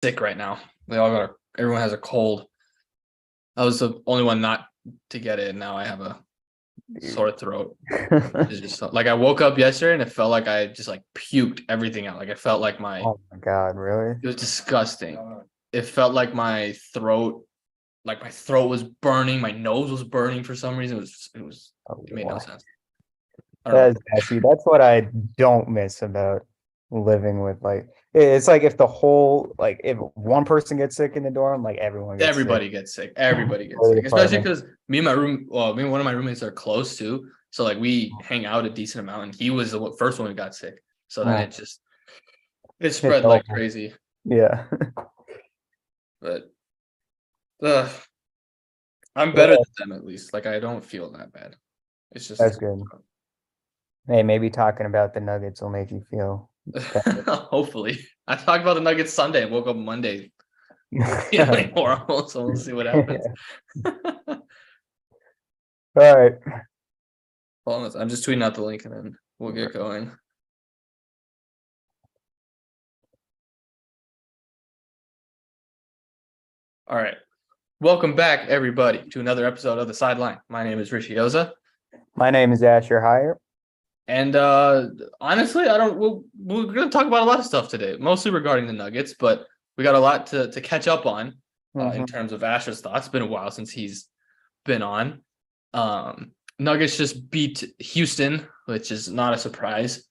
sick right now. Everyone has a cold. I was the only one not to get it, and now I have a sore throat. It's just like I woke up yesterday and it felt like I just like puked everything out. Like it felt like Oh my God, really? it was disgusting. It felt like my throat was burning, my nose was burning for some reason. It made no sense. I don't know. That's nasty. That's what I don't miss about living with it's like if if one person gets sick in the dorm, like everyone gets sick. Everybody gets sick. Everybody gets Or the sick, especially apartment. because me and one of my roommates are close too. So like we hang out a decent amount, and he was the first one who got sick. So then Oh, it it's spread like awful. crazy. Yeah. But uh, I'm better Well, than them at least. Like I don't feel that bad. It's that's just good. Hey, maybe talking about the Nuggets will make you feel better. hopefully. I talked about the Nuggets Sunday and woke up Monday feeling horrible. So we'll see what happens. All right. Hold on, I'm just tweeting out the link and then we'll get going. All right. Welcome back, everybody, to another episode of The Sideline. My name is Rishi Oza. My name is Asher Hire. And honestly, we're going to talk about a lot of stuff today, mostly regarding the Nuggets, but we got a lot to catch up on in terms of Asher's thoughts. It's been a while since he's been on. Nuggets just beat Houston, which is not a surprise.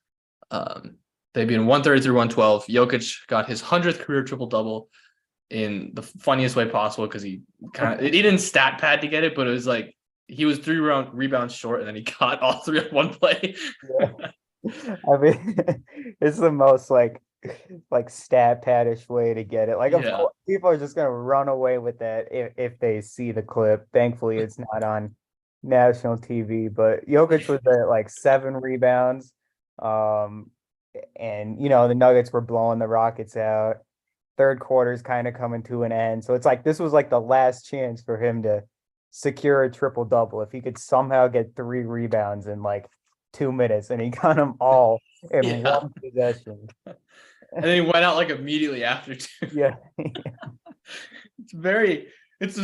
They beat 133-112. Jokic got his 100th career triple-double in the funniest way possible because he didn't stat pad to get it, but it was like he was 3 rebounds short and then he got all 3 on one play. Yeah. I mean, it's the most like stat paddish way to get it. Like, of course, people are just gonna run away with that if they see the clip. Thankfully, it's not on national TV. But Jokic was at like 7 rebounds, and the Nuggets were blowing the Rockets out. Third quarter's kind of coming to an end, so it's like this was like the last chance for him to secure a triple double if he could somehow get 3 rebounds in like 2 minutes, and he got them all in one possession. And then he went out like immediately after too. Yeah. It's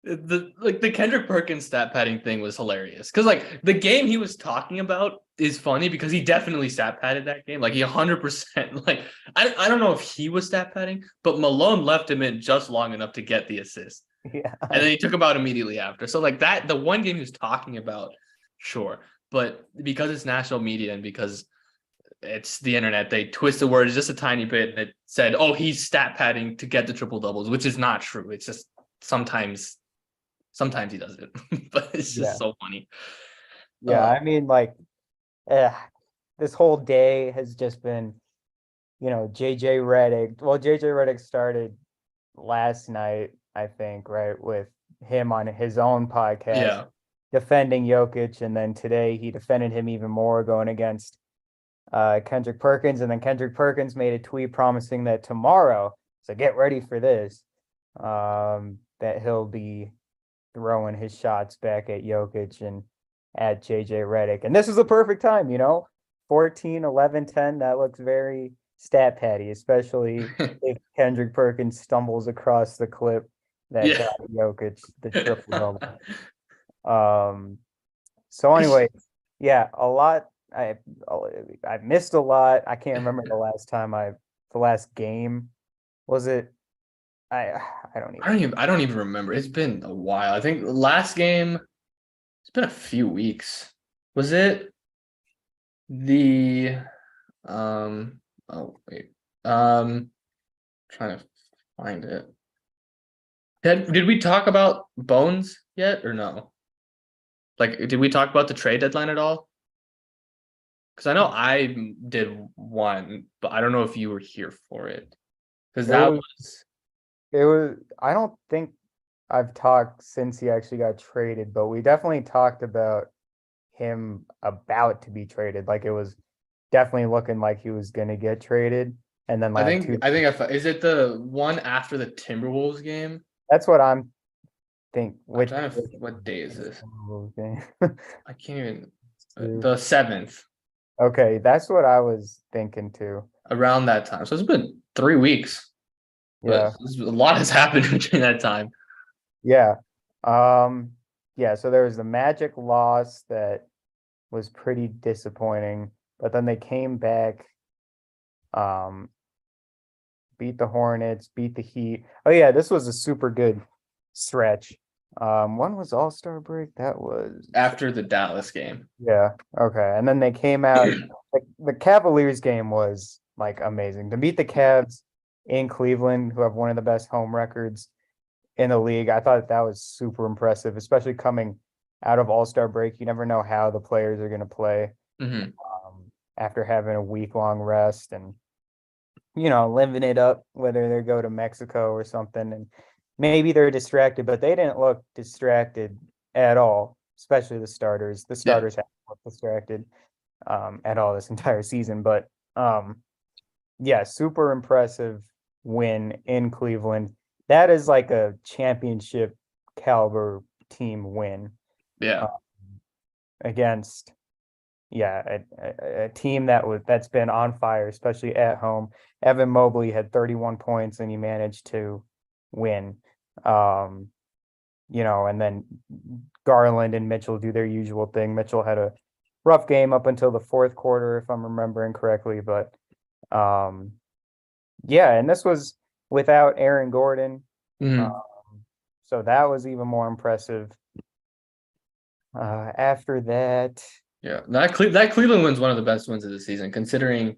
the Kendrick Perkins stat padding thing was hilarious because like the game he was talking about is funny because he definitely stat padded that game. Like he 100% like I don't know if he was stat padding, but Malone left him in just long enough to get the assist. Yeah. And then he took him out immediately after. So like that, the one game he was talking about, sure. But because it's national media and because it's the internet, they twist the words just a tiny bit and it said, oh, he's stat padding to get the triple doubles, which is not true. It's just sometimes he does it, but it's just so funny. Yeah, I mean, like, this whole day has just been, JJ Redick. Well, JJ Redick started last night, I think, right, with him on his own podcast, defending Jokic, and then today he defended him even more, going against Kendrick Perkins, and then Kendrick Perkins made a tweet promising that tomorrow, so get ready for this, that he'll be throwing his shots back at Jokic and at JJ Redick. And this is the perfect time, 14, 11, 10. That looks very stat patty, especially if Kendrick Perkins stumbles across the clip that got Jokic the triple double. So anyway, yeah, a lot. I missed a lot. I can't remember the last game. Was it? I don't even remember. It's been a while. I think the last game, it's been a few weeks. Was it the oh wait. Trying to find it. Did we talk about Bones yet or no? Like, did we talk about the trade deadline at all? Because I know I did one, but I don't know if you were here for it. Because it was. I don't think I've talked since he actually got traded, but we definitely talked about him about to be traded. Like it was definitely looking like he was going to get traded. And then is it the one after the Timberwolves game? That's what I'm thinking. What day is this? I can't even. The 7th. Okay, that's what I was thinking too. Around that time, so it's been 3 weeks, but Yeah. a lot has happened between that time. Yeah. Yeah, so there was the Magic loss that was pretty disappointing, but then they came back, um, beat the Hornets, beat the Heat. Oh yeah, this was a super good stretch. When was All-Star break? That was After the Dallas game. yeah, okay. And then they came out the Cavaliers game was like amazing. To beat the Cavs in Cleveland, who have one of the best home records in the league. I thought that was super impressive, especially coming out of All-Star break. You never know how the players are going to play Mm-hmm. after having a week-long rest and living it up, whether they go to Mexico or something, and maybe they're distracted, but they didn't look distracted at all, especially the starters. The Yeah. starters haven't looked distracted at all this entire season, but yeah, super impressive win in Cleveland. That is like a championship caliber team win Yeah. uh, against a team that's been on fire, especially at home. Evan Mobley had 31 points and he managed to win. Um, and then Garland and Mitchell do their usual thing. Mitchell had a rough game up until the fourth quarter, if I'm remembering correctly, but um, yeah, and this was without Aaron Gordon. Mm-hmm. Um, so that was even more impressive. After that, Yeah. That Cleveland wins one of the best wins of the season, considering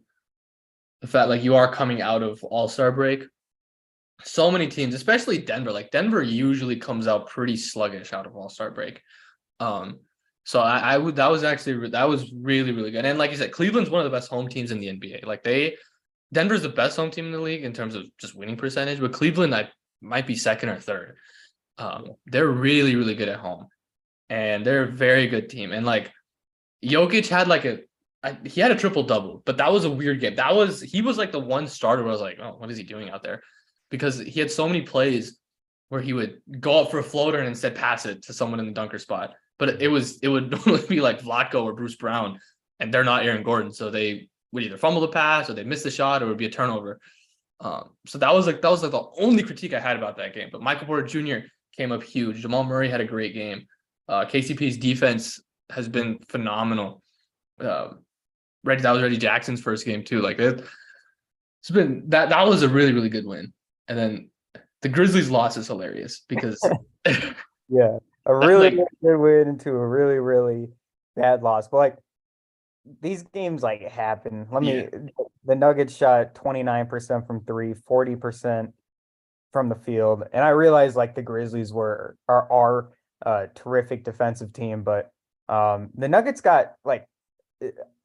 the fact like you are coming out of All-Star break. So many teams, especially Denver. Like Denver usually comes out pretty sluggish out of All-Star break. Um, so I would that was really, really good. And like you said, Cleveland's one of the best home teams in the NBA. Like Denver's the best home team in the league in terms of just winning percentage, but Cleveland I might be second or third. They're really, really good at home, and they're a very good team. And like Jokic had he had a triple double, but that was a weird game. He was like the one starter where I was like, oh, what is he doing out there? Because he had so many plays where he would go up for a floater and instead pass it to someone in the dunker spot. But it would normally be like Vlatko or Bruce Brown, and they're not Aaron Gordon, so they would either fumble the pass or they miss the shot or it would be a turnover. So that was like the only critique I had about that game. But Michael Porter Jr. came up huge. Jamal Murray had a great game. KCP's defense has been phenomenal. That was Reggie Jackson's first game too. Like it's been that was a really, really good win. And then the Grizzlies loss is hilarious because yeah, a really good win into a really, really bad loss. But like these games like happen. The Nuggets shot 29% from three, 40% from the field. And I realized like the Grizzlies are a terrific defensive team, but the Nuggets got like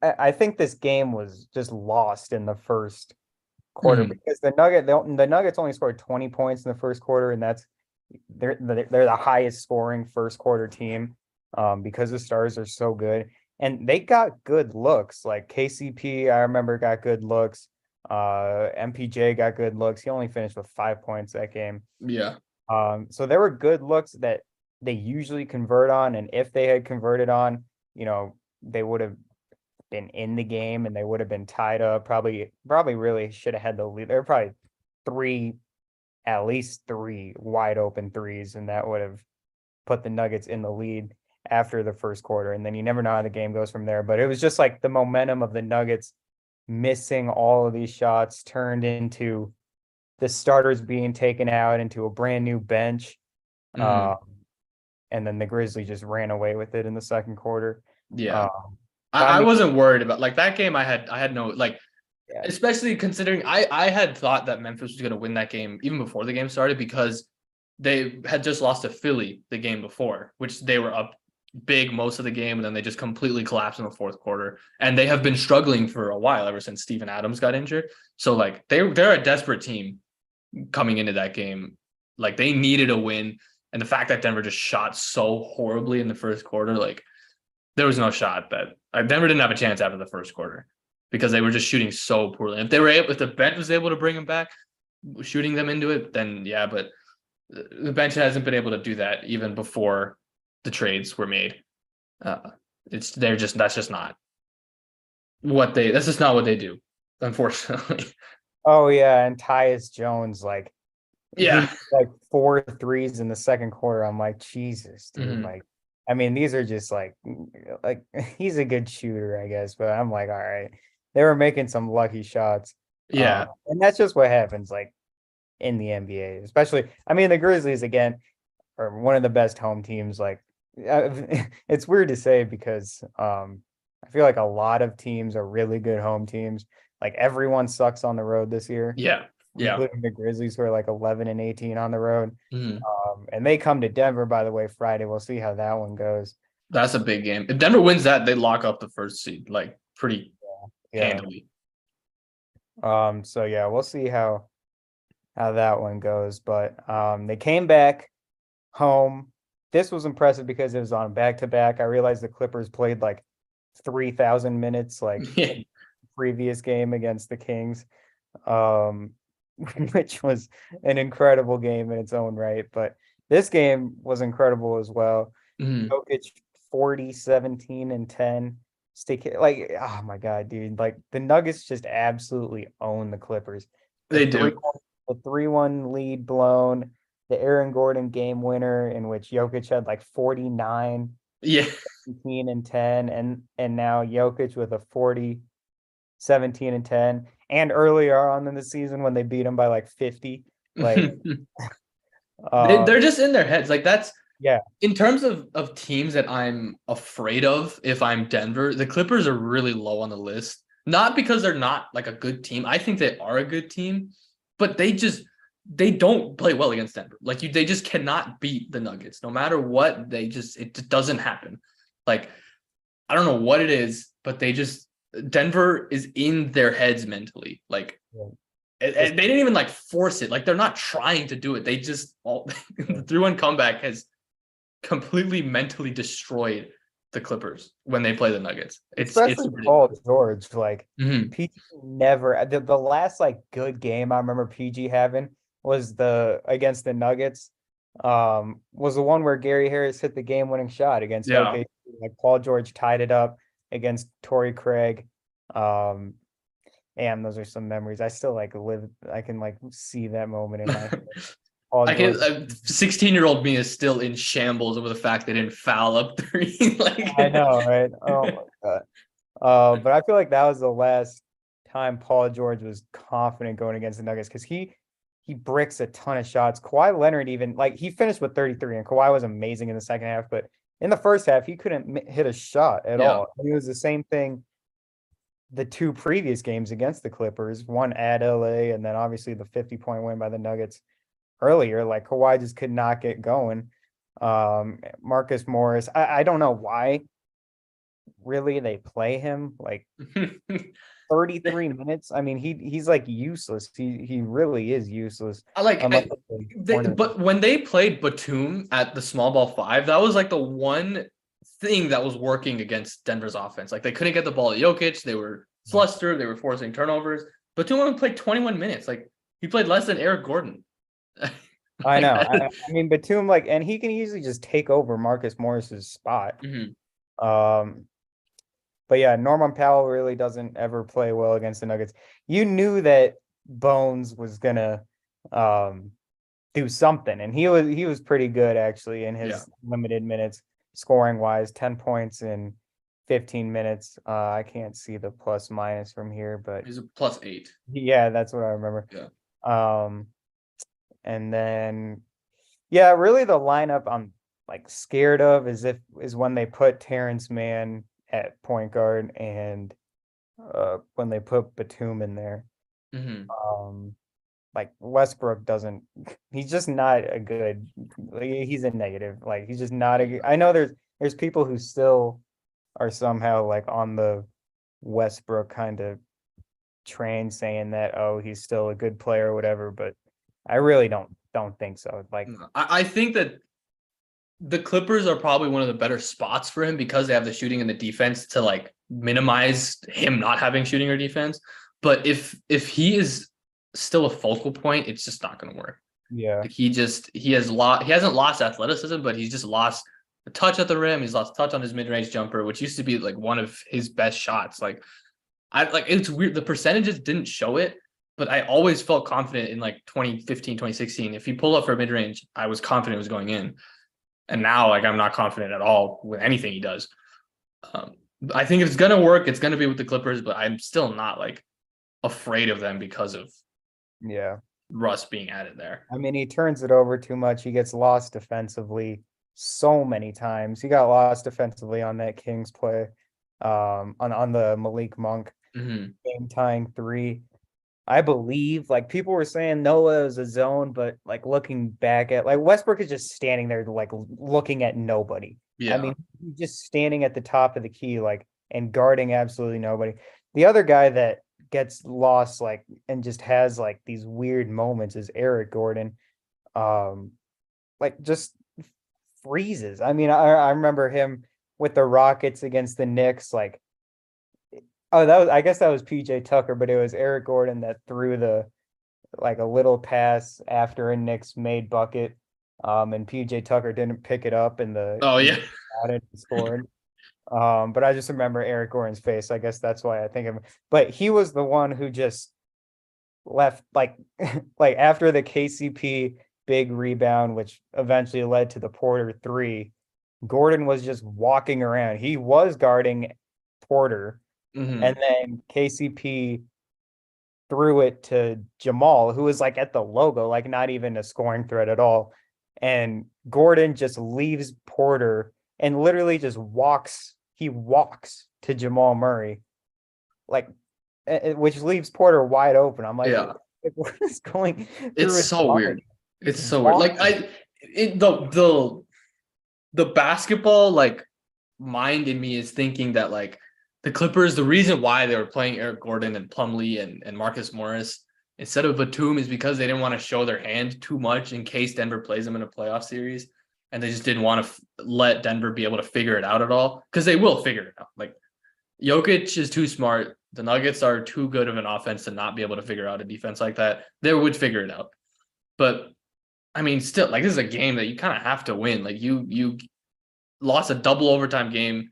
I think this game was just lost in the first quarter because the Nuggets only scored 20 points in the first quarter, and they're the highest scoring first quarter team because the Stars are so good. And they got good looks. Like KCP, I remember got good looks. MPJ got good looks. He only finished with 5 points that game. Yeah. So there were good looks that they usually convert on, and if they had converted on, they would have been in the game and they would have been tied up. Probably really should have had the lead. There were probably at least three wide open threes, and that would have put the Nuggets in the lead after the first quarter. And then you never know how the game goes from there. But it was just like the momentum of the Nuggets missing all of these shots turned into the starters being taken out into a brand new bench. And then the Grizzlies just ran away with it in the second quarter. Yeah. I wasn't worried about like that game. I had no like, yeah. Especially considering I had thought that Memphis was going to win that game even before the game started because they had just lost to Philly the game before, which they were up big most of the game, and then they just completely collapsed in the fourth quarter. And they have been struggling for a while ever since Steven Adams got injured. So like they're a desperate team coming into that game. Like they needed a win, and the fact that Denver just shot so horribly in the first quarter, like there was no shot that Denver didn't have a chance after the first quarter because they were just shooting so poorly. If the bench was able to bring them back, shooting them into it, then yeah. But the bench hasn't been able to do that even before the trades were made. That's just not what they do, unfortunately. Oh yeah, and Tyus Jones, like he Yeah. made like 4 threes in the second quarter. I'm like, Jesus, dude. Mhm. Like, I mean, these are just like he's a good shooter, I guess, but I'm like, all right. They were making some lucky shots. Yeah. And that's just what happens, like in the NBA, especially. I mean, the Grizzlies again are one of the best home teams. Like, it's weird to say because I feel like a lot of teams are really good home teams. Like everyone sucks on the road this year, Yeah. Yeah. including the Grizzlies, who are like 11-18 on the road. Mhm. And they come to Denver, by the way, Friday. We'll see how that one goes. That's a big game. If Denver wins that, they lock up the first seed like pretty Yeah. handily. So yeah, we'll see how that one goes. But they came back home. This was impressive because it was on back to back. I realized the Clippers played like 3,000 minutes like Yeah. in the previous game against the Kings. Um which was an incredible game in its own right. But this game was incredible as well. Mhm. Jokic 40, 17, and 10. Stick like, oh my God, dude. Like the Nuggets just absolutely own the Clippers. The They 3 do. the 3-1 lead blown, the Aaron Gordon game winner in which Jokic had like 49, Yeah. 17, and 10, and now Jokic with a 40, 17, and 10. And earlier on in the season when they beat him by like 50. Like They're uh just in their heads. Like that's yeah, in terms of teams that I'm afraid of if I'm Denver, the Clippers are really low on the list. Not because they're not like a good team. I think they are a good team, but they don't play well against Denver. Like they just cannot beat the Nuggets. No matter what, it just doesn't happen. Like I don't know what it is, but Denver is in their heads mentally. Like yeah. and Just they didn't even like force it. Like they're not trying to do it. They just all yeah. the 3-1 comeback has completely mentally destroyed the Clippers when they play the Nuggets. It's Especially Paul ridiculous. George, like Mhm. PG never the last like good game I remember PG having was the against the Nuggets. Was the one where Gary Harris hit the game winning shot against Yeah. OKC. Like Paul George tied it up against Torrey Craig. Um, and those are some memories. I still like live, I can like see that moment in my head. Paul I can George. 16-year-old me is still in shambles over the fact they didn't foul up three. I Like know, right? Oh my God. But I feel like that was the last time Paul George was confident going against the Nuggets because he bricks a ton of shots. Kawhi Leonard even like he finished with 33 and Kawhi was amazing in the second half, but in the first half he couldn't hit a shot at yeah. all. And it was the same thing the two previous games against the Clippers, one at LA and then obviously the 50-point win by the Nuggets earlier. Like Kawhi just could not get going. Marcus Morris, I don't know why really they play him like 33 minutes. I mean, he's like useless. He really is useless I like unless they corner. but when they played Batum at the small ball five, that was like the one thing that was working against Denver's offense. Like they couldn't get the ball to Jokic, they were flustered, they were forcing turnovers. Batum only played 21 minutes. Like he played less than Eric Gordon. I Like know. that. I mean, Batum like, and he can easily just take over Marcus Morris's spot. Mhm. Um, but yeah, Norman Powell really doesn't ever play well against the Nuggets. You knew that Bones was gonna um do something, and he was pretty good actually in Yeah. his limited minutes, scoring wise, 10 points in 15 minutes. I can't see the plus minus from here, but He's a +8. yeah, that's what I remember. Yeah. Um, and then yeah, really the lineup I'm like scared of is when they put Terrence Mann at point guard and when they put Batum in there. Hmm. Um, like Westbrook doesn't he's just not a good he's a negative. Like he's just not a good, I know there's people who still are somehow like on the Westbrook kind of train saying that oh he's still a good player or whatever, but I really don't think so. Like I think that the Clippers are probably one of the better spots for him because they have the shooting and the defense to like minimize him not having shooting or defense. But if he is still a focal point, it's just not going to work. yeah. Like he hasn't lost athleticism, but he's just lost a touch at the rim. He's lost touch on his mid range jumper, which used to be like one of his best shots. Like I like it's weird. The percentages didn't show it, but I always felt confident in like 2015, 2016. If he pulled up for mid range, I was confident it was going in. And now, like, I'm not confident at all with anything he does. I think if it's gonna work, it's gonna be with the Clippers, but I'm still not like afraid of them because of Russ being added there. I mean, he turns it over too much. He gets lost defensively so many times. He got lost defensively on that Kings play, on the Malik Monk game tying three. I believe, like, people were saying Noah was a zone, but like looking back at, like, Westbrook is just standing there like looking at nobody. Yeah. I mean, just standing at the top of the key, like, and guarding absolutely nobody. The other guy that gets lost, like, and just has like these weird moments is Eric Gordon. Like, just freezes. I mean, I remember him with the Rockets against the Knicks, like, oh, I guess that was PJ Tucker, but it was Eric Gordon that threw like a little pass after a Knicks made bucket. And PJ Tucker didn't pick it up, and Oh yeah, got it and scored. But I just remember Eric Gordon's face. I guess that's why I think of him. But he was the one who just left, like like after the KCP big rebound, which eventually led to the Porter three. Gordon was just walking around. He was guarding Porter. And then KCP threw it to Jamal, who was like at the logo, like not even a scoring threat at all. And Gordon just leaves Porter and literally just walks. He walks to Jamal Murray, like, which leaves Porter wide open. I'm like, yeah, what is going? it's so weird. It's so weird. Like the basketball like mind in me is thinking that like the Clippers, the reason why they were playing Eric Gordon and Plumlee and Marcus Morris instead of Batum is because they didn't want to show their hand too much in case Denver plays them in a playoff series. And they just didn't want to let Denver be able to figure it out at all, because they will figure it out. Like, Jokic is too smart. The Nuggets are too good of an offense to not be able to figure out a defense like that. They would figure it out. But, I mean, still, like, this is a game that you kind of have to win. Like, you lost a double overtime game.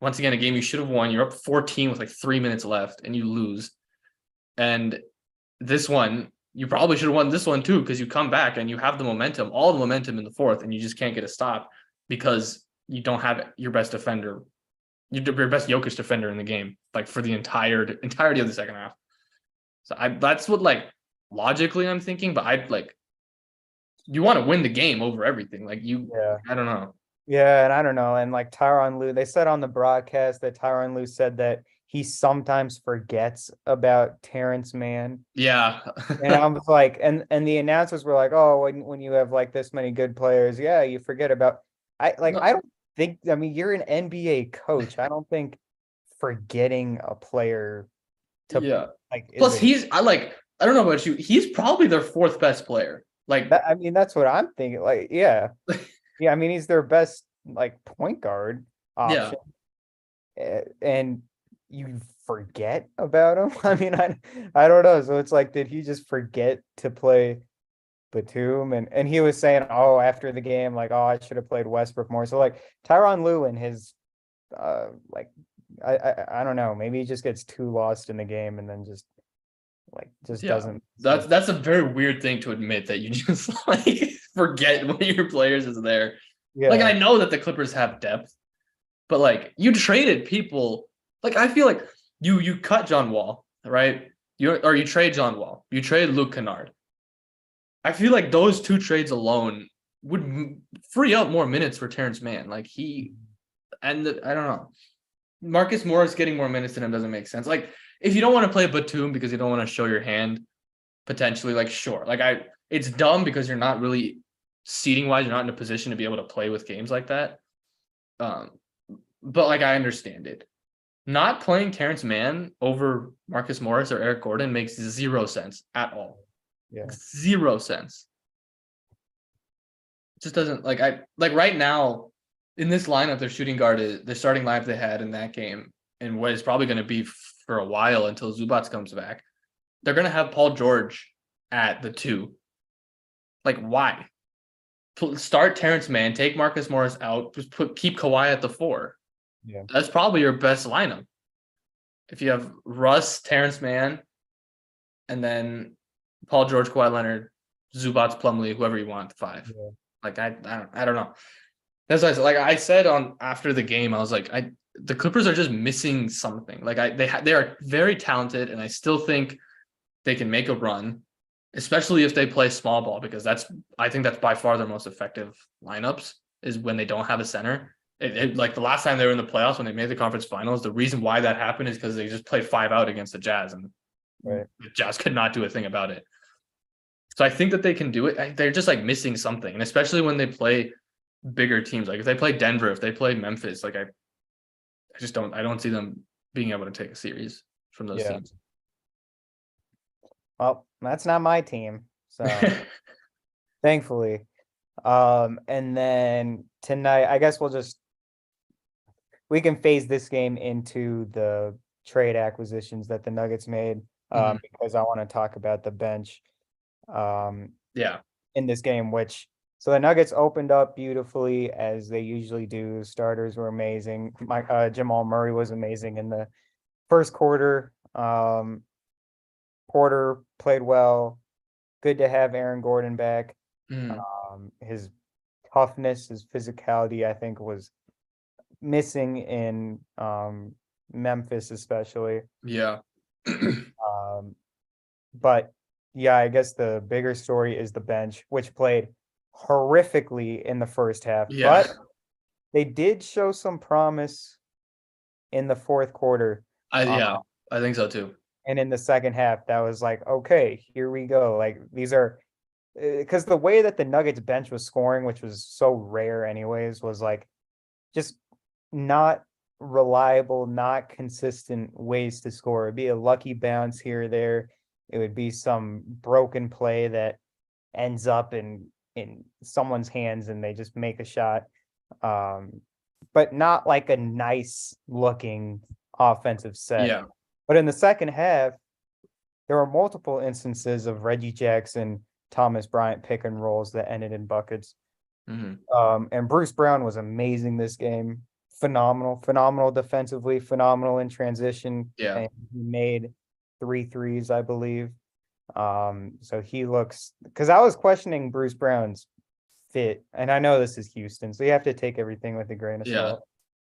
Once again, a game you should have won. You're up 14 with like 3 minutes left and you lose. And this one, you probably should have won this one too, because you come back and you have the momentum, all the momentum in the fourth, and you just can't get a stop because you don't have your best defender, your best Jokic defender in the game, like for the entirety of the second half. So that's what like logically I'm thinking, but I'd like, you want to win the game over everything. Like I don't know. Yeah, and I don't know. And like Tyronn Lue, they said on the broadcast that Tyronn Lue said that he sometimes forgets about Terrence Mann. Yeah. And I was like, and the announcers were like, oh, when you have like this many good players, yeah, you forget about. I don't think. I mean, you're an NBA coach. I don't think forgetting a player to like. Plus, I don't know about you. He's probably their fourth best player. Like, I mean, that's what I'm thinking. Like, yeah. Yeah, I mean, he's their best like point guard option. Yeah. And you forget about him. I mean, I don't know. So it's like, did he just forget to play Batum? And he was saying, oh, after the game, like, oh, I should have played Westbrook more. So like Tyronn Lue and his like I don't know, maybe he just gets too lost in the game and then just doesn't. That's a very weird thing to admit, that you just like forget one of your players is there. Yeah. Like, I know that the Clippers have depth, but like, you traded people. Like, I feel like you cut John Wall, right? You trade John Wall. You trade Luke Kennard. I feel like those two trades alone would free up more minutes for Terrence Mann. Like, I don't know. Marcus Morris getting more minutes than him doesn't make sense. Like, if you don't want to play Batum because you don't want to show your hand, potentially, like, sure. Like, it's dumb because you're not really seating wise, you're not in a position to be able to play with games like that. But like, I understand it. Not playing Terrence Mann over Marcus Morris or Eric Gordon makes zero sense at all. Yeah. 0 sense. It just doesn't, like, right now in this lineup, their shooting guard is the starting lineup they had in that game, and what is probably going to be for a while until Zubac comes back. They're going to have Paul George at the 2. Like, why? Start Terrence Mann, take Marcus Morris out, just keep Kawhi at the 4. Yeah, that's probably your best lineup. If you have Russ, Terrence Mann, and then Paul George, Kawhi Leonard, Zubats, Plumlee, whoever you want, 5. Yeah. Like I don't know. That's what I said. Like I said on after the game, I was like, the Clippers are just missing something. Like they are very talented, and I still think they can make a run, especially if they play small ball, because I think that's by far their most effective lineups is when they don't have a center. Like the last time they were in the playoffs when they made the conference finals, the reason why that happened is because they just played 5 out against the Jazz, and the Jazz could not do a thing about it. So I think that they can do it. They're just like missing something, and especially when they play bigger teams, like if they play Denver, if they play Memphis, like I don't see them being able to take a series from those teams. Well, that's not my team, so thankfully. And then tonight, I guess we can phase this game into the trade acquisitions that the Nuggets made, because I want to talk about the bench in this game, so the Nuggets opened up beautifully as they usually do. Starters were amazing. Jamal Murray was amazing in the first quarter. Porter played well. Good to have Aaron Gordon back. His toughness, his physicality, I think, was missing in Memphis, especially. Yeah. But yeah, I guess the bigger story is the bench, which played horrifically in the first half. Yeah. But they did show some promise in the fourth quarter. I think so too. And in the second half, that was like, okay, here we go. Like these are because the way that the Nuggets bench was scoring, which was so rare anyways, was like just not reliable, not consistent ways to score. It'd be a lucky bounce here or there. It would be some broken play that ends up in someone's hands and they just make a shot. But not like a nice looking offensive set. Yeah. But in the second half, there were multiple instances of Reggie Jackson, Thomas Bryant pick and rolls that ended in buckets. And Bruce Brown was amazing this game. Phenomenal defensively, phenomenal in transition. Yeah. And he made 3 threes, I believe. So he looks, because I was questioning Bruce Brown's fit, and I know this is Houston, so you have to take everything with a grain of salt.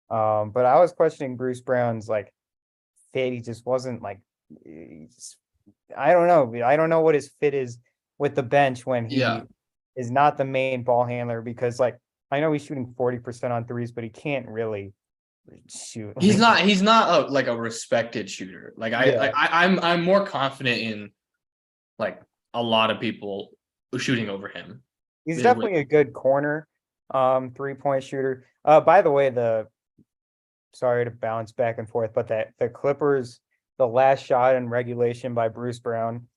But I was questioning Bruce Brown's like fit. He just wasn't like, I don't know what his fit is with the bench when he is not the main ball handler, because like I know he's shooting 40% on threes, but he can't really shoot. He's not like a respected shooter. Like I'm more confident in like a lot of people shooting over him. He's definitely a good corner 3-point shooter. By the way, sorry to bounce back and forth, but the Clippers, the last shot in regulation by Bruce Brown,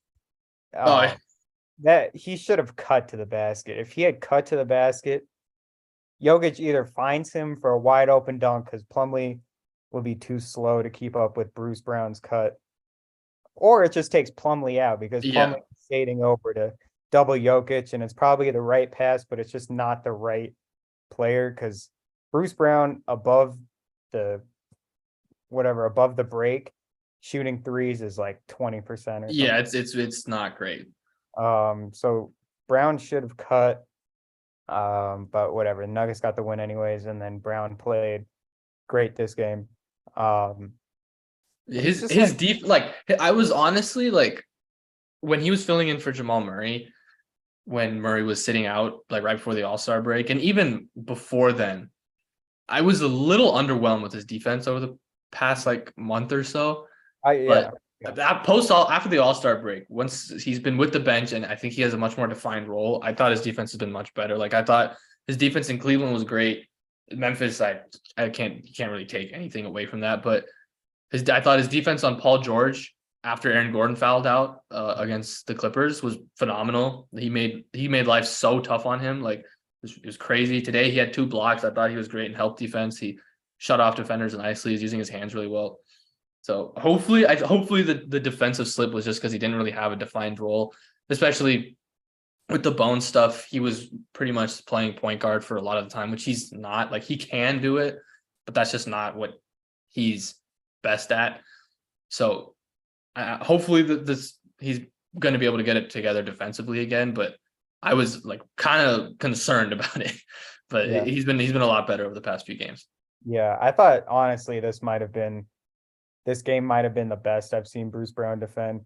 that he should have cut to the basket. If he had cut to the basket, Jokic either finds him for a wide open dunk because Plumlee will be too slow to keep up with Bruce Brown's cut, or it just takes Plumlee out because Plumlee is fading over to double Jokic, and it's probably the right pass, but it's just not the right player because Bruce Brown above the break shooting threes is like 20% or something. Yeah, it's not great. So Brown should have cut. But whatever, the Nuggets got the win anyways, and then Brown played great this game. His deep, like I was honestly like when he was filling in for Jamal Murray, when Murray was sitting out like right before the All-Star break, and even before then, I was a little underwhelmed with his defense over the past like month or so. After the All-Star break, once he's been with the bench and I think he has a much more defined role, I thought his defense has been much better. Like I thought his defense in Cleveland was great. Memphis, you can't really take anything away from that. But I thought his defense on Paul George after Aaron Gordon fouled out against the Clippers was phenomenal. He made life so tough on him. Like it was crazy. Today he had 2 blocks. I thought he was great in help defense. He shut off defenders nicely. He's using his hands really well. So hopefully the defensive slip was just because he didn't really have a defined role, especially with the bone stuff. He was pretty much playing point guard for a lot of the time, which he's not. Like he can do it, but that's just not what he's best at. So hopefully this going to be able to get it together defensively again. But I was like kind of concerned about it. But Yeah. he's been a lot better over the past few games. Yeah, I thought honestly this game might have been the best I've seen Bruce Brown defend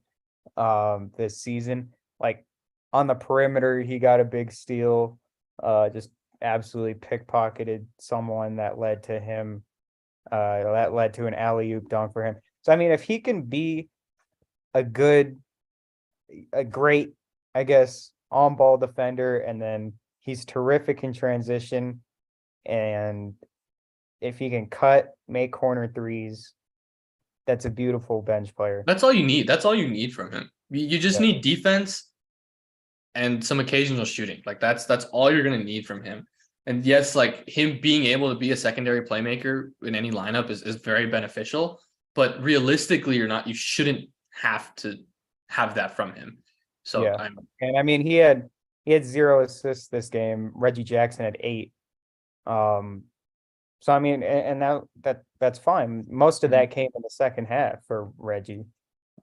this season. Like on the perimeter, he got a big steal, just absolutely pickpocketed someone that led to him, that led to an alley-oop dunk for him. So I mean, if he can be a great, I guess, on-ball defender, and then he's terrific in transition, and if he can cut, make corner threes, that's a beautiful bench player. That's all you need. That's all you need from him. You just Yeah. need defense and some occasional shooting. Like that's all you're gonna need from him. And yes, like him being able to be a secondary playmaker in any lineup is very beneficial. But realistically, you shouldn't have to have that from him. So Yeah. And I mean, he had 0 assists this game. Reggie Jackson had 8. So I mean, and that's fine. Most of that came in the second half for Reggie,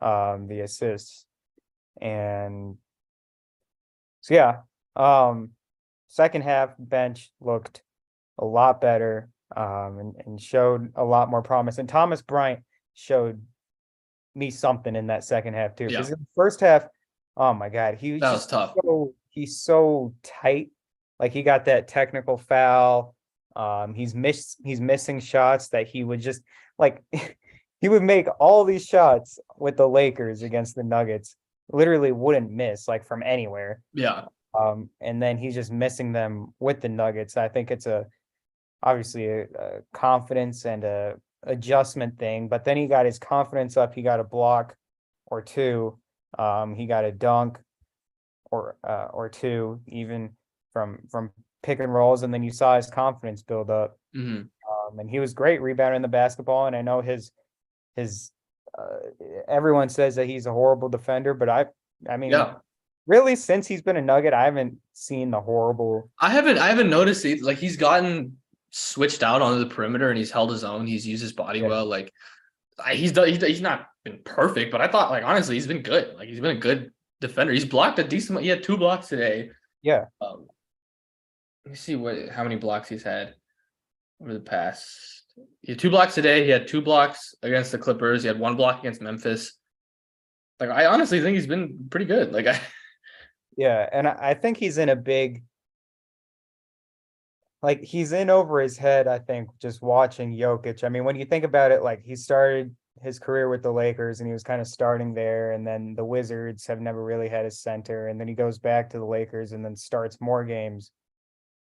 the assists. And so yeah, second half bench looked a lot better, and showed a lot more promise. And Thomas Bryant showed me something in that second half too. Because in the first half, oh my God, that was tough. He's so tight. Like he got that technical foul. He's missing shots that he would just like he would make all these shots with the Lakers against the Nuggets, literally wouldn't miss like from anywhere. Yeah. And then he's just missing them with the Nuggets. I think it's obviously a confidence and a adjustment thing, but then he got his confidence up. He got a block or two. He got a dunk or two, even from pick and rolls, and then you saw his confidence build up. And he was great rebounding the basketball. And I know his everyone says that he's a horrible defender, but I mean, really, since he's been a Nugget, I haven't seen the horrible. I haven't noticed it. Like he's gotten switched out onto the perimeter and he's held his own. He's used his body well. Like he's not been perfect, but I thought like honestly he's been good. Like he's been a good defender. He's blocked a decent. He had 2 blocks today. Yeah. Let me see how many blocks he's had over the past. He had 2 blocks today. He had 2 blocks against the Clippers. He had 1 block against Memphis. Like I honestly think he's been pretty good. Yeah, and I think he's in a big. Like he's in over his head, I think, just watching Jokic. I mean, when you think about it, like he started his career with the Lakers and he was kind of starting there, and then the Wizards have never really had a center, and then he goes back to the Lakers and then starts more games.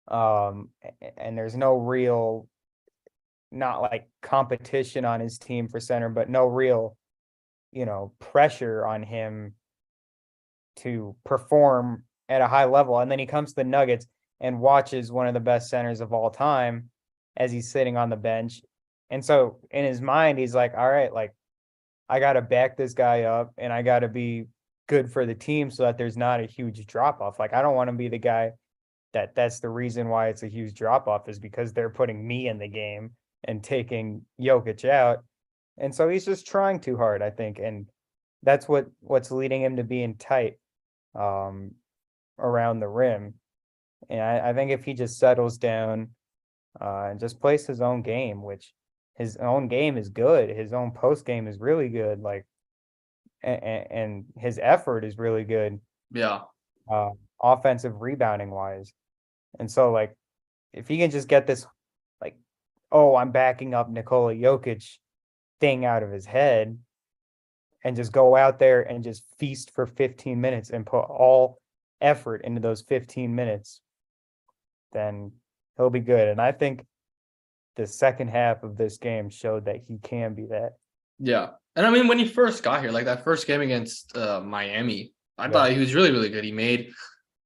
And there's no real, not like competition on his team for center, but no real, pressure on him to perform at a high level. And then he comes to the Nuggets and watches one of the best centers of all time as he's sitting on the bench. And so in his mind, he's like, all right, like I got to back this guy up and I got to be good for the team so that there's not a huge drop off. Like, I don't want to be the guy that's the reason why it's a huge drop off is because they're putting me in the game and taking Jokic out. And so he's just trying too hard, I think. And that's what's leading him to being tight around the rim. And I think if he just settles down and just plays his own game, which his own game is good, his own post game is really good, like, and his effort is really good. Yeah. Offensive rebounding wise. And so, like, if he can just get this, like, oh, I'm backing up Nikola Jokic thing out of his head and just go out there and just feast for 15 minutes and put all effort into those 15 minutes, then he'll be good. And I think the second half of this game showed that he can be that. Yeah. And I mean, when he first got here, like that first game against Miami, I thought he was really, really good. He made,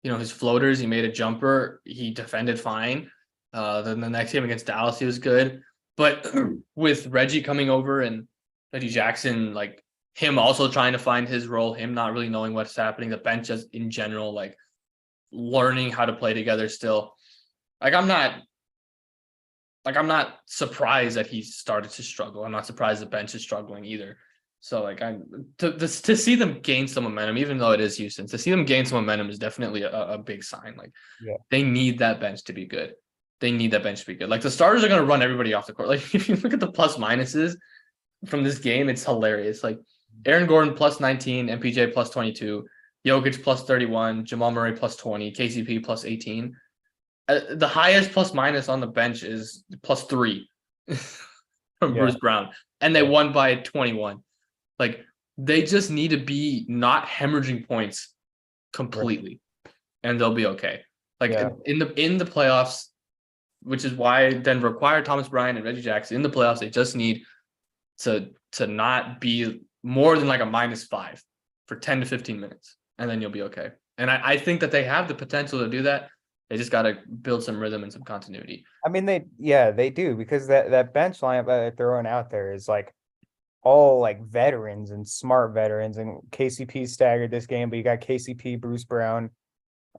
his floaters, he made a jumper, he defended fine. Then the next game against Dallas, he was good. But with Reggie coming over and Reggie Jackson, like him also trying to find his role, him not really knowing what's happening, the bench just in general, like learning how to play together still. I'm not surprised that he started to struggle. I'm not surprised the bench is struggling either. So like to see them gain some momentum, even though it is Houston, to see them gain some momentum is definitely a big sign. Like they need that bench to be good. They need that bench to be good. Like the starters are going to run everybody off the court. Like if you look at the plus minuses from this game, it's hilarious. Like Aaron Gordon plus 19, MPJ plus 22, Jokic plus 31, Jamal Murray plus 20, KCP plus 18. The highest plus minus on the bench is plus 3 from Bruce Brown, and they won by 21. Like they just need to be not hemorrhaging points completely, and they'll be okay. Like in the playoffs, which is why Denver acquired Thomas Bryant and Reggie Jackson. In the playoffs, they just need to not be more than like a -5 for 10 to 15 minutes, and then you'll be okay. And I think that they have the potential to do that. They just got to build some rhythm and some continuity. I mean, they do, because that bench lineup that they're throwing out there is like all like veterans and smart veterans, and KCP staggered this game, but you got KCP, Bruce Brown,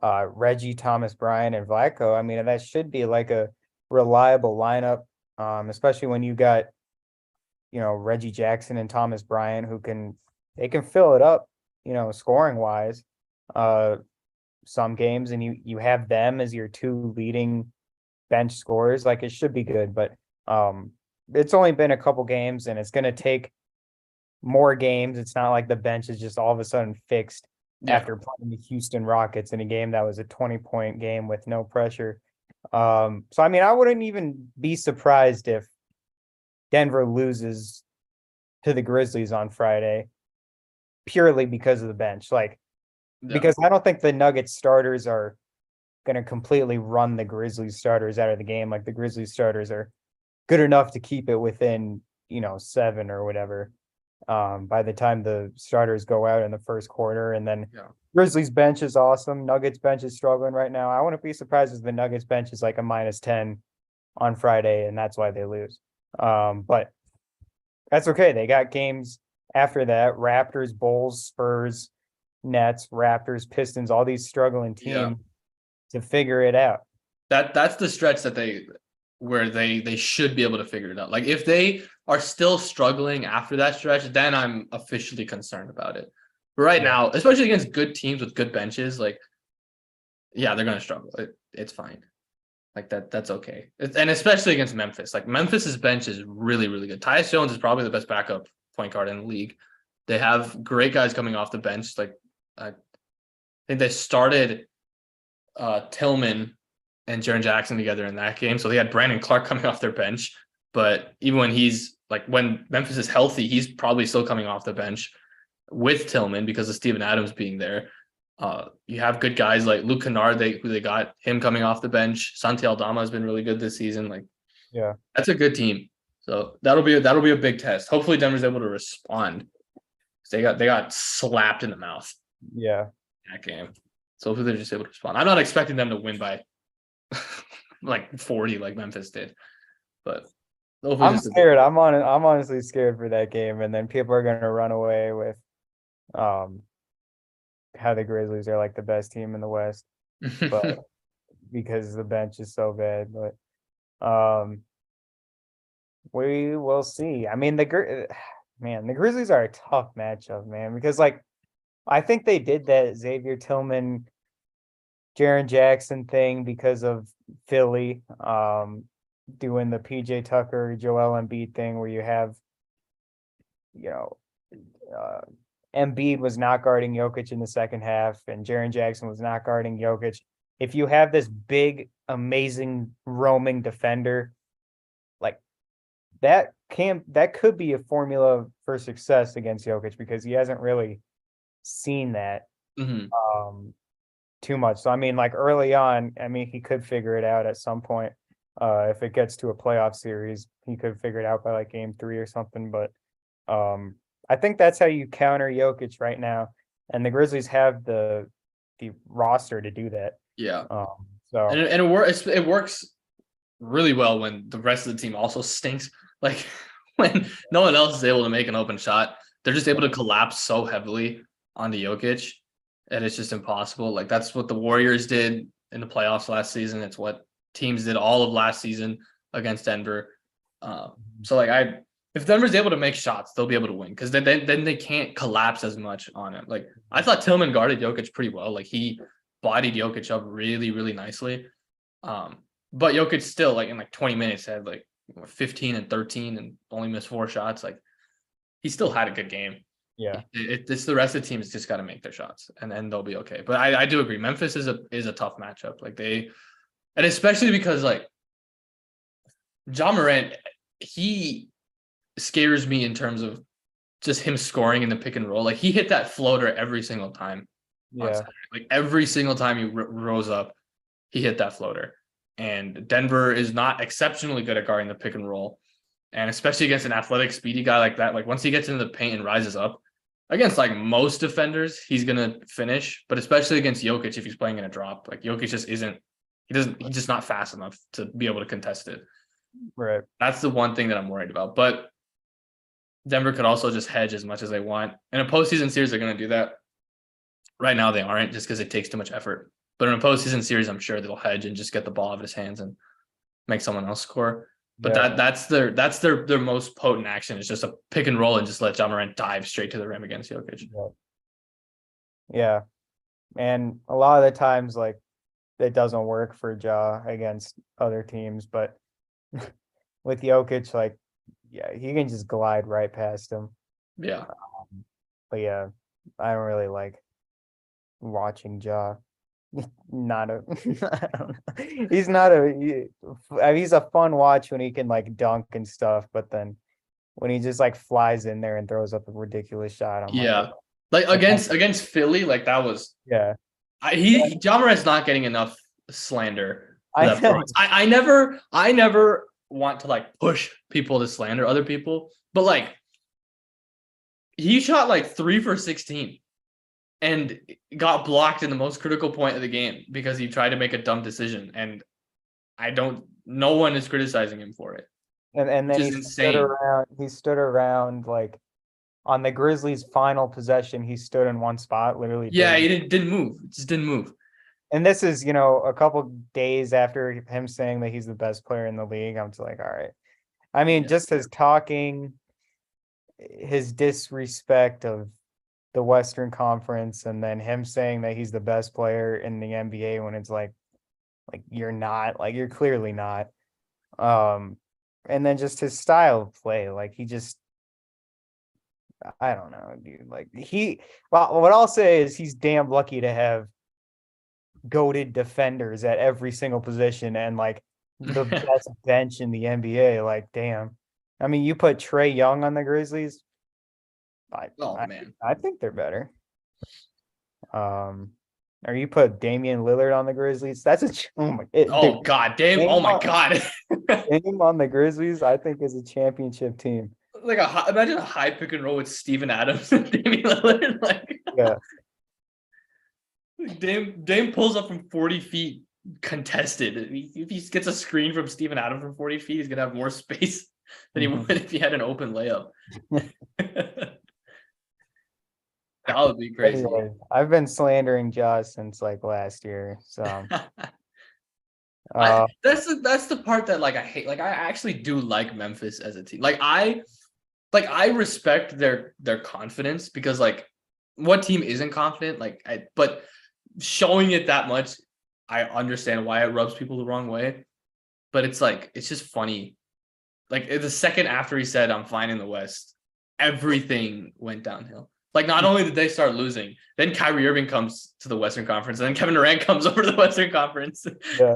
Reggie, Thomas Bryant, and Vlatko. I mean, that should be like a reliable lineup, especially when you got, Reggie Jackson and Thomas Bryant who can fill it up, scoring wise, some games, and you have them as your two leading bench scorers. Like it should be good, but it's only been a couple games, and it's going to take more games. It's not like the bench is just all of a sudden fixed after playing the Houston Rockets in a game that was a 20-point game with no pressure. So, I mean, I wouldn't even be surprised if Denver loses to the Grizzlies on Friday purely because of the bench. Like, because I don't think the Nuggets starters are going to completely run the Grizzlies starters out of the game. Like the Grizzlies starters are good enough to keep it within, 7 or whatever. By the time the starters go out in the first quarter, and then Grizzlies bench is awesome. Nuggets bench is struggling right now. I wouldn't be surprised if the Nuggets bench is like a -10 on Friday, and that's why they lose. But that's okay. They got games after that: Raptors, Bulls, Spurs, Nets, Raptors, Pistons, all these struggling teams to figure it out. That's the stretch that where they should be able to figure it out. Like if they are still struggling after that stretch, then I'm officially concerned about it. But right now, especially against good teams with good benches, like they're gonna struggle. It's fine. Like that's okay. And especially against Memphis. Like Memphis's bench is really, really good. Tyus Jones is probably the best backup point guard in the league. They have great guys coming off the bench. Like I think they started Tillman and Jaren Jackson together in that game. So they had Brandon Clark coming off their bench. But even when Memphis is healthy, he's probably still coming off the bench with Tillman because of Steven Adams being there. You have good guys like Luke Kennard, who they got him coming off the bench. Santi Aldama has been really good this season. Like, that's a good team. So that'll be a big test. Hopefully Denver's able to respond. They got slapped in the mouth. That game. So hopefully they're just able to respond. I'm not expecting them to win by like 40 like Memphis did, but I'm scared. I'm honestly scared for that game, and then people are gonna run away with how the Grizzlies are like the best team in the West, but because the bench is so bad. But we will see. I mean, the Grizzlies are a tough matchup, man, because like I think they did that Xavier Tillman, Jaren Jackson thing because of Philly doing the PJ Tucker, Joel Embiid thing, where you have, Embiid was not guarding Jokic in the second half, and Jaren Jackson was not guarding Jokic. If you have this big, amazing roaming defender, like that could be a formula for success against Jokic, because he hasn't really seen that too much. So I mean, like early on, I mean, he could figure it out at some point. If it gets to a playoff series, he could figure it out by like game 3 or something. But I think that's how you counter Jokic right now, and the Grizzlies have the roster to do that. So and it works really well when the rest of the team also stinks. Like when no one else is able to make an open shot, they're just able to collapse so heavily onto Jokic, and it's just impossible. Like that's what the Warriors did in the playoffs last season. It's what teams did all of last season against Denver. So like if Denver's able to make shots, they'll be able to win because then they can't collapse as much on him. Like I thought Tillman guarded Jokic pretty well. Like he bodied Jokic up really, really nicely. But Jokic still like in like 20 minutes had like 15 and 13 and only missed 4 shots. Like he still had a good game. Yeah. It's the rest of the teams just got to make their shots and then they'll be okay. But I do agree. Memphis is a tough matchup. Like and especially because like Ja Morant, he scares me in terms of just him scoring in the pick and roll. Like he hit that floater every single time. Yeah. Like every single time he rose up, he hit that floater. And Denver is not exceptionally good at guarding the pick and roll. And especially against an athletic, speedy guy like that, like once he gets into the paint and rises up, against like most defenders, he's gonna finish. But especially against Jokic, if he's playing in a drop, like Jokic just isn't. He's just not fast enough to be able to contest it. Right. That's the one thing that I'm worried about. But Denver could also just hedge as much as they want. In a postseason series, they're gonna do that. Right now, they aren't just because it takes too much effort. But in a postseason series, I'm sure they'll hedge and just get the ball out of his hands and make someone else score. But that's their most potent action is just a pick and roll and just let Ja Morant dive straight to the rim against Jokic. Yeah. And a lot of the times, like, it doesn't work for Ja against other teams, but with Jokic, like, yeah, he can just glide right past him. Yeah. But yeah, I don't really like watching Ja. Not a I don't know. He's not he's a fun watch when he can like dunk and stuff, but then when he just like flies in there and throws up a ridiculous shot, I'm like against Philly, like that was ja Morant's not getting enough slander. I know. I never want to like push people to slander other people, but like he shot like 3 for 16 and got blocked in the most critical point of the game because he tried to make a dumb decision. And no one is criticizing him for it. And then he stood around like on the Grizzlies' final possession, he stood in one spot, literally. Yeah, he didn't move. It just didn't move. And this is, a couple days after him saying that he's the best player in the league. I'm just like, all right. I mean, just his talking, his disrespect of the Western Conference, and then him saying that he's the best player in the NBA when it's like you're not, like you're clearly not. And then just his style of play, like he just, I don't know, dude. Like well, what I'll say is he's damn lucky to have goated defenders at every single position and like the best bench in the NBA. Like, damn. I mean, you put Trae Young on the Grizzlies. Man, I think they're better. Or you put Damian Lillard on the Grizzlies. That's God, Dame! Oh my God, Dame on the Grizzlies, I think is a championship team. Like imagine a high pick and roll with Steven Adams and Damian Lillard. Like, yeah, Dame pulls up from 40 feet contested. If he gets a screen from Steven Adams from 40 feet, he's gonna have more space than he would if he had an open layup. That would be crazy. Anyway, I've been slandering Ja since like last year, so that's the part that like I hate. Like I actually do like Memphis as a team. Like I respect their confidence because like what team isn't confident? But showing it that much, I understand why it rubs people the wrong way. But it's like it's just funny. Like the second after he said I'm fine in the West, everything went downhill. Like, not only did they start losing, then Kyrie Irving comes to the Western Conference, and then Kevin Durant comes over to the Western Conference. Yeah.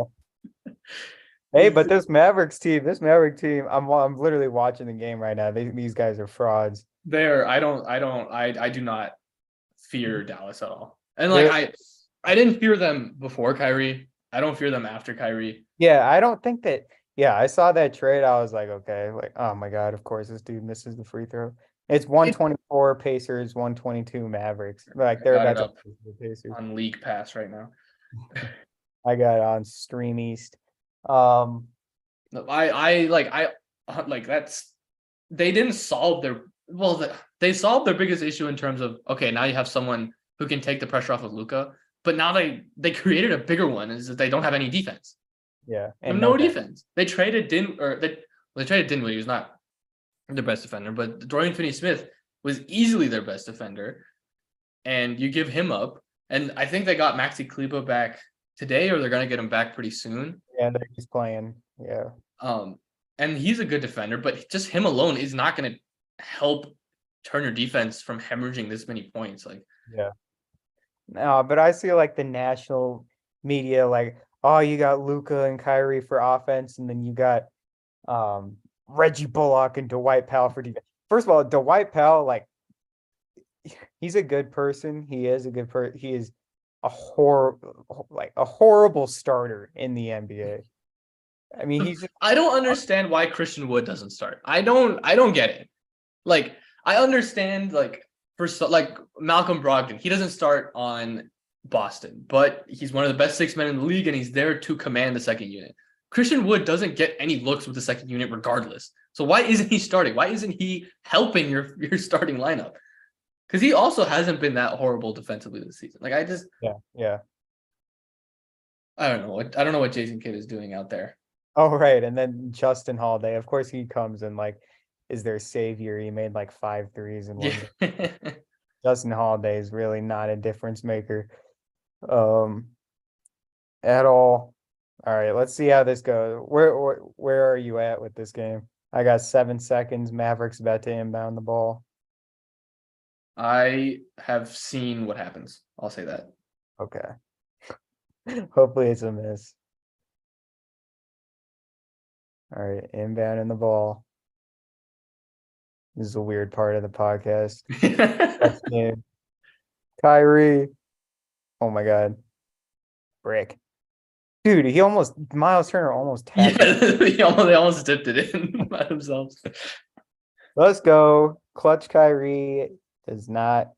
Hey, but this Maverick team, I'm literally watching the game right now. These guys are frauds. I do not fear Dallas at all. And like I didn't fear them before Kyrie. I don't fear them after Kyrie. Yeah, I don't think that. Yeah, I saw that trade. I was like, okay, like, oh my God, of course this dude misses the free throw. It's 124 Pacers, 122 Mavericks. Like they're about to the Pacers on League Pass right now. I got it on Stream East. They didn't solve they solved their biggest issue in terms of okay, now you have someone who can take the pressure off of Luka, but now they created a bigger one is that they don't have any defense. Yeah, and no defense. They traded Dinwiddie. He was not their best defender, but Dorian Finney-Smith was easily their best defender, and you give him up. And I think they got Maxi Kleber back today, or they're gonna get him back pretty soon. Yeah, he's playing. Yeah. And he's a good defender, but just him alone is not gonna help turn your defense from hemorrhaging this many points. Like, yeah. No, but I see like the national media, like, oh, you got Luka and Kyrie for offense, and then you got Reggie Bullock and Dwight Powell for defense. First of all, Dwight Powell, like, he's a good person. He is a good person. He is a horrible starter in the NBA. I mean, I don't understand why Christian Wood doesn't start. I don't get it. Like, I understand, like, for like Malcolm Brogdon, he doesn't start on Boston, but he's one of the best 6 men in the league, and he's there to command the second unit. Christian Wood doesn't get any looks with the second unit regardless. So why isn't he starting? Why isn't he helping your starting lineup? Because he also hasn't been that horrible defensively this season. Like, yeah. I don't know what Jason Kidd is doing out there. Oh, right. And then Justin Holiday, of course, he comes and like is their savior. He made like 5 threes in one game. Justin Holiday is really not a difference maker at all. All right, let's see how this goes. Where are you at with this game? I got 7 seconds. Mavericks about to inbound the ball. I have seen what happens. I'll say that. Okay. Hopefully it's a miss. All right, inbound in the ball. This is a weird part of the podcast. Next game. Kyrie. Oh my God. Brick. Dude, Miles Turner almost tapped it. They almost dipped it in by themselves. Let's go. Clutch Kyrie is not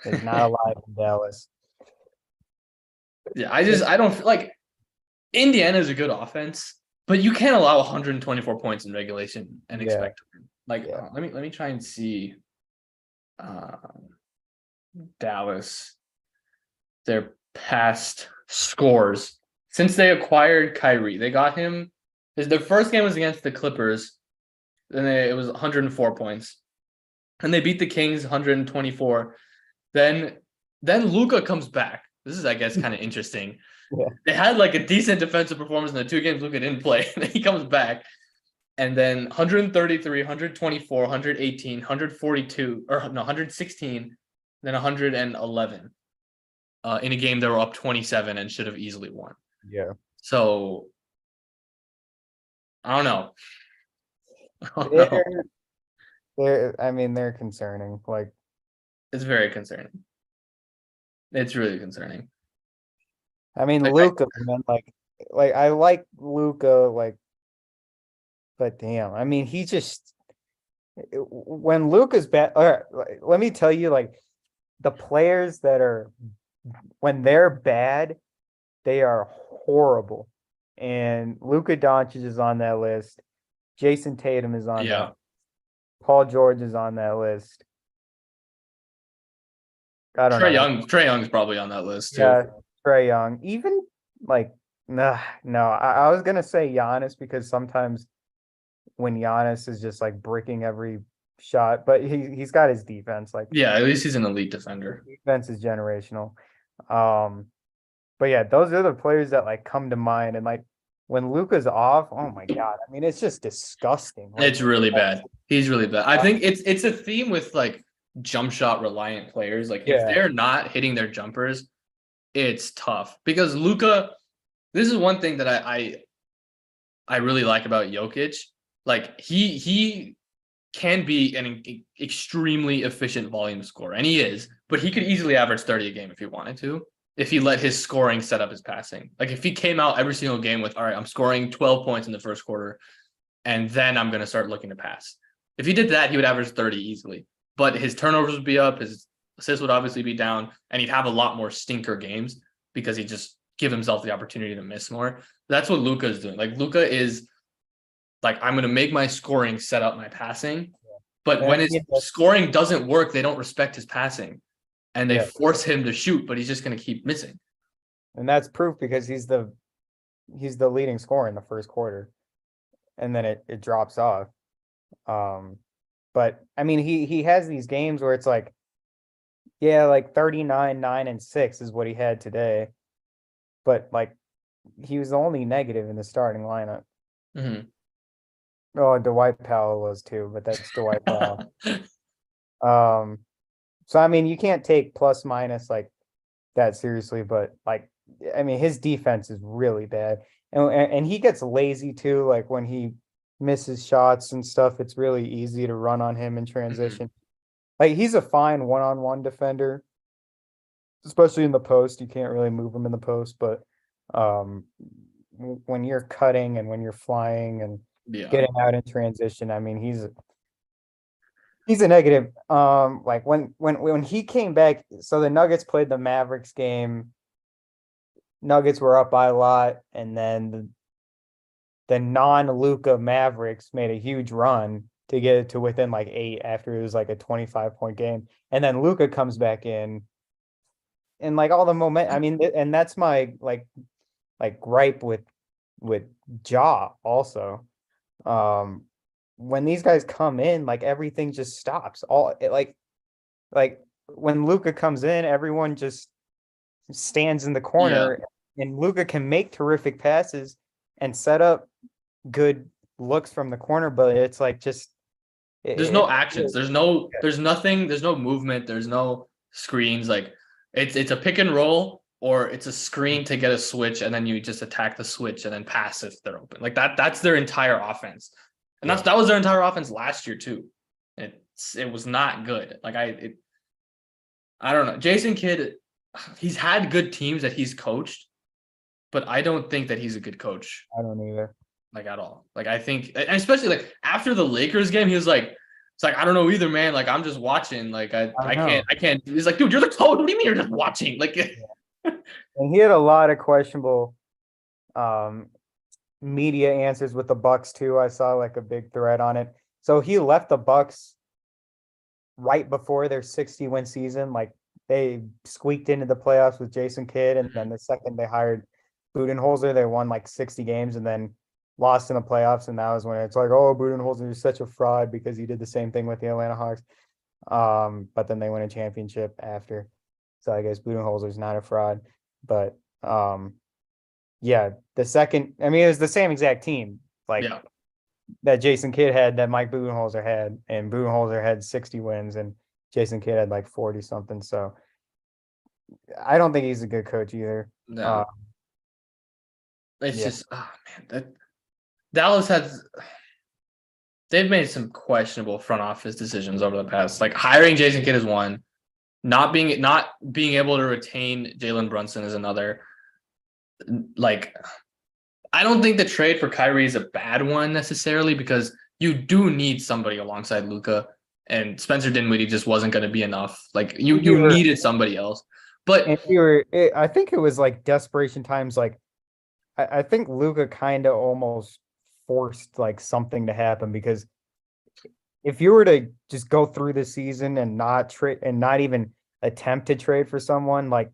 alive in Dallas. Yeah, I don't feel like Indiana is a good offense, but you can't allow 124 points in regulation and expect to win. Like, let me try and see Dallas, their past scores since they acquired Kyrie. They got him. Their first game was against the Clippers. Then it was 104 points, and they beat the Kings 124. Then Luka comes back. This is, I guess, kind of interesting. Yeah. They had like a decent defensive performance in the 2 games Luka didn't play. And then he comes back, and then 133, 124, 118, 142, or no, 116, then 111. In a game they were up 27 and should have easily won. Yeah. So I don't know. They're concerning. Like, it's very concerning. It's really concerning. I mean, Luka, man, like I like Luka, like, but damn, I mean, he just when Luka's bad. All right, let me tell you, like, the players that are when they're bad, they are horrible. And Luka Doncic is on that list. Jason Tatum is on that. Paul George is on that list. I don't know. Trae Young's probably on that list too. Yeah, Trae Young. Even like no. I was gonna say Giannis because sometimes when Giannis is just like bricking every shot, but he's got his defense. Like, yeah, at least he's an elite defender. Defense is generational. But yeah, those are the players that like come to mind. And like when Luka's off, oh my God, I mean, it's just disgusting. Like, it's really bad. He's really bad. I think it's a theme with like jump shot reliant players. Like, if they're not hitting their jumpers, it's tough. Because Luka, this is one thing that I really like about Jokic. Like, he can be an extremely efficient volume scorer, and he is, but he could easily average 30 a game if he wanted to, if he let his scoring set up his passing. Like, if he came out every single game with, all right, I'm scoring 12 points in the first quarter, and then I'm going to start looking to pass. If he did that, he would average 30 easily, but his turnovers would be up, his assists would obviously be down, and he'd have a lot more stinker games because he just give himself the opportunity to miss more. That's what Luka is doing. Like, Luka is like, I'm going to make my scoring set up my passing, but when his scoring doesn't work, they don't respect his passing, and they force him to shoot, but he's just going to keep missing. And that's proof because he's the leading scorer in the first quarter, and then it drops off. But I mean, he has these games where it's like, yeah, like 39, 9, and 6 is what he had today. But like he was the only negative in the starting lineup. Mhm. Oh, Dwight Powell was too, but that's Dwight Powell. Um, so I mean, you can't take plus minus like that seriously, but like I mean, his defense is really bad, and he gets lazy too. Like when he misses shots and stuff, it's really easy to run on him in Mhm. transition. Like he's a fine one-on-one defender, especially in the post. You can't really move him in the post, but um, when you're cutting and when you're flying and Yeah. getting out in transition, I mean, he's a negative. Like when he came back, so the Nuggets played the Mavericks game. Nuggets were up by a lot, and then the non-Luka Mavericks made a huge run to get it to within like 8 after it was like a 25-point game. And then Luka comes back in and like all the moment. I mean, and that's my like gripe with Ja also. Um, when these guys come in, like everything just stops. Like when Luca comes in, everyone just stands in the Yeah. corner, and Luca can make terrific passes and set up good looks from the corner, but it's like just There's it, no actions. There's nothing, there's no movement, there's no screens. Like it's a pick and roll or it's a screen to get a switch and then you just attack the switch and then pass if they're open. Like that's their entire offense. And yeah, that was their entire offense last year too. It was not good. I don't know. Jason Kidd, he's had good teams that he's coached, but I don't think that he's a good coach I don't either. like at all. Like I think, and especially like after the Lakers game, he was like, "It's like I don't know either, man. Like I'm just watching. Like I know. I can't." He's like, "Dude, you're the coach. What do you mean you're just watching?" Like, And he had a lot of questionable um media answers with the Bucks too. I saw like a big thread on it. So he left the Bucks right before their 60-win season. Like they squeaked into the playoffs with Jason Kidd, and then the second they hired Budenholzer, they won like 60 games and then lost in the playoffs. And that was when it's like, oh, Budenholzer is such a fraud because he did the same thing with the Atlanta Hawks. But then they win a championship after. So I guess Budenholzer is not a fraud. But yeah, the second, I mean, it was the same exact team. Like yeah, that Jason Kidd had that Mike Budenholzer had, and Budenholzer had 60 wins, and Jason Kidd had like 40 something. So I don't think he's a good coach either. no, it's Yeah, just oh man, that Dallas has they've made some questionable front office decisions over the past. Like hiring Jason Kidd is one, not being able to retain Jalen Brunson is another. Like I don't think the trade for Kyrie is a bad one necessarily because you do need somebody alongside Luca, and Spencer Dinwiddie just wasn't going to be enough. Like if you you were, needed somebody else. But and if you were, I think it was like desperation times. Like I think Luca kind of almost forced like something to happen because if you were to just go through the season and not trade and not even attempt to trade for someone, like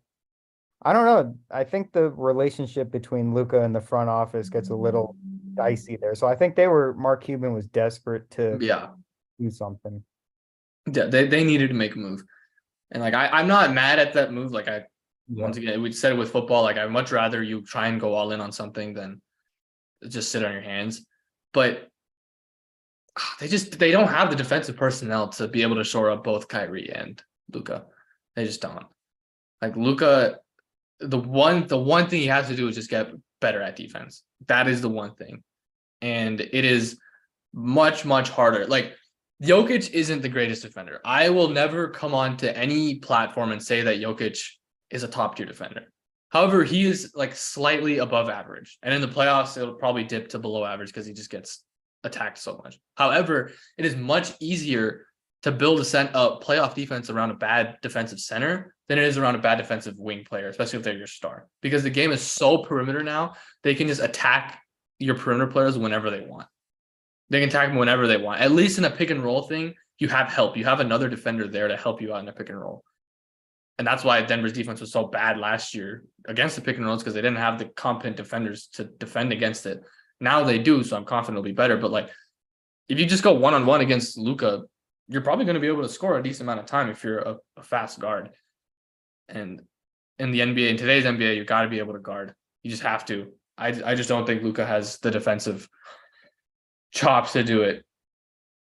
I don't know. I think the relationship between Luca and the front office gets a little dicey there. So I think Mark Cuban was desperate to yeah, do something. yeah, they needed to make a move. And like I'm not mad at that move. Like I Yeah. once again we said it with football. Like I'd much rather you try and go all in on something than just sit on your hands. But they don't have the defensive personnel to be able to shore up both Kyrie and Luca. They just don't. Like Luca, the one thing he has to do is just get better at defense. That is the one thing. And it is much harder. Like Jokic isn't the greatest defender. I will never come on to any platform and say that Jokic is a top tier defender. However, he is like slightly above average. And in the playoffs, it'll probably dip to below average because he just gets attacked so much. However, it is much easier to build a playoff defense around a bad defensive center than it is around a bad defensive wing player, especially if they're your star. Because the game is so perimeter now, they can just attack your perimeter players whenever they want. They can attack them whenever they want. At least in a pick and roll thing, you have help. You have another defender there to help you out in a pick and roll. And that's why Denver's defense was so bad last year against the pick and rolls because they didn't have the competent defenders to defend against it. Now they do, so I'm confident it'll be better. But like if you just go one-on-one against Luka, you're probably going to be able to score a decent amount of time if you're a fast guard. And in the NBA, in today's NBA, you got to be able to guard. You just have to. I just don't think Luka has the defensive chops to do it.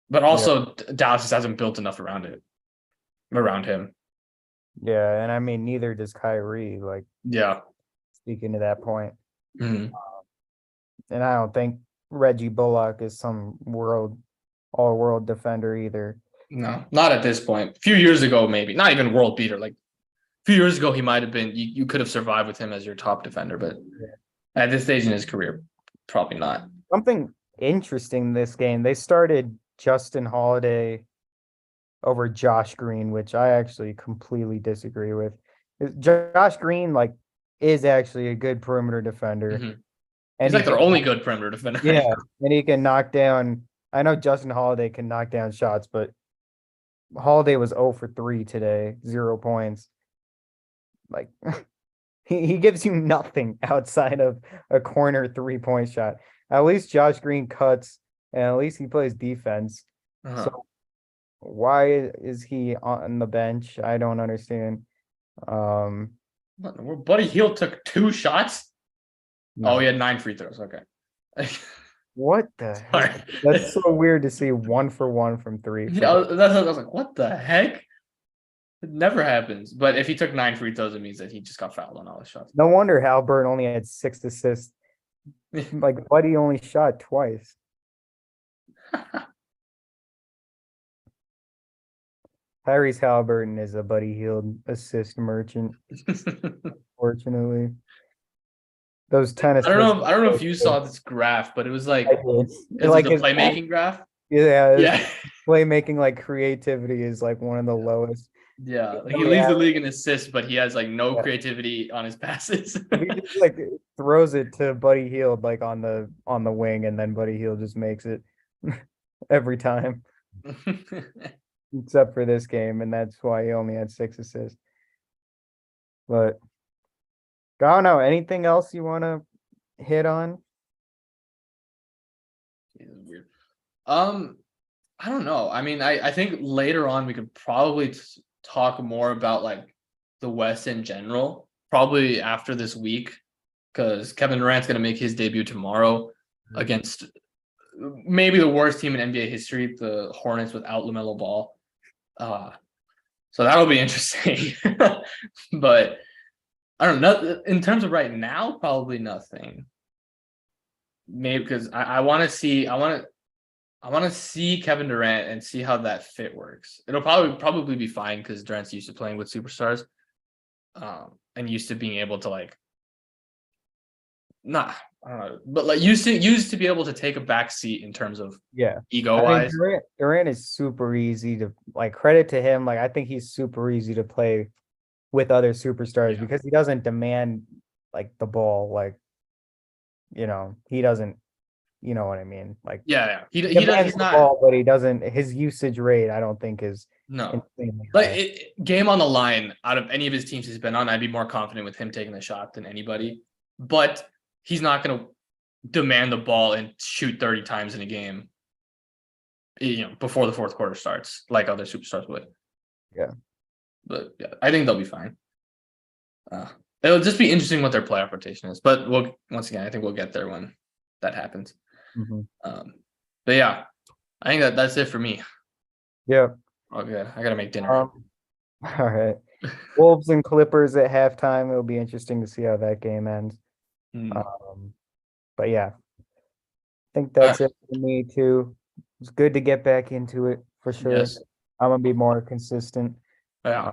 But also, Dallas just hasn't built enough around him. Yeah, and I mean, neither does Kyrie. Like, Yeah. speaking to that point, Mm-hmm. and I don't think Reggie Bullock is some all-world defender either. No, not at this point. A few years ago, maybe. Not even world beater. Like, a few years ago, he might have been. You could have survived with him as your top defender, but at this stage in his career, probably not. Something interesting this game, they started Justin Holiday over Josh Green, which I actually completely disagree with. Josh Green, like, is actually a good perimeter defender. Mm-hmm. And he's like their only good perimeter defender. Yeah, and he can knock down. I know Justin Holiday can knock down shots, but Holiday was 0 for 3 today, 0 points. Like, he gives you nothing outside of a corner 3-point shot. At least Josh Green cuts, and at least he plays defense. So why is he on the bench? I don't understand. Buddy Hield took 2 shots. No. Oh, he had 9 free throws. Okay. What the heck? That's so weird to see 1 for 1 from 3. Yeah, I was like, what the heck? It never happens. But if he took 9 free throws, it means that he just got fouled on all his shots. No wonder Halliburton only had 6 assists. Like, Buddy only shot twice. Tyrese Halliburton is a Buddy Hield assist merchant. Fortunately, those 10 assists. I don't know if you saw this graph, but it was like like the playmaking graph. Yeah. Playmaking, like, creativity is like one of the lowest. Yeah, like he leads the league in assists, but he has like no creativity on his passes. He just like throws it to Buddy Hield like on the wing, and then Buddy Hield just makes it every time. Except for this game, and that's why he only had 6 assists. But I don't know. Anything else you want to hit on? Weird. I don't know. I mean, I think later on we could probably talk more about like the West in general, probably after this week, because Kevin Durant's going to make his debut tomorrow against maybe the worst team in NBA history, the Hornets, without LaMelo Ball. So that'll be interesting. But I don't know. In terms of right now, probably nothing. Maybe because I want to see Kevin Durant and see how that fit works. It'll probably be fine because Durant's used to playing with superstars, and used to being able to like, I don't know, but like used to be able to take a back seat in terms of ego wise. I mean, Durant is super easy to, like, credit to him. Like, I think he's super easy to play with other superstars because he doesn't demand like the ball, like, he doesn't. You know what I mean? Like, he does. He's not. Ball, but he doesn't. His usage rate, I don't think, is like game on the line. Out of any of his teams he's been on, I'd be more confident with him taking the shot than anybody. But he's not going to demand the ball and shoot 30 times in a game, before the fourth quarter starts, like other superstars would. Yeah, but I think they'll be fine. It'll just be interesting what their playoff rotation is. But once again, I think we'll get there when that happens. Mm-hmm. But yeah, I think that's it for me. Yeah. Okay, I gotta make dinner. All right. Wolves and Clippers at halftime. It'll be interesting to see how that game ends. But yeah, I think that's it for me too. It's good to get back into it for sure. Yes. I'm gonna be more consistent. Yeah.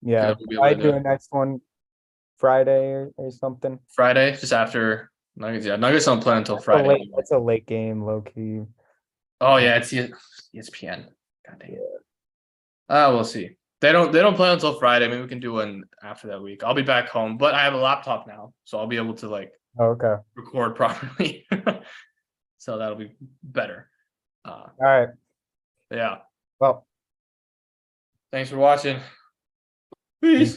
I do a next one Friday or something. Friday, just after Nuggets. Yeah, Nuggets don't play until Friday. That's a late game, low key. Oh yeah, it's ESPN. God dang it. We'll see. They don't play until Friday. Maybe we can do one after that week. I'll be back home, but I have a laptop now, so I'll be able to record properly. So that'll be better. All right. Yeah. Well, thanks for watching. Peace.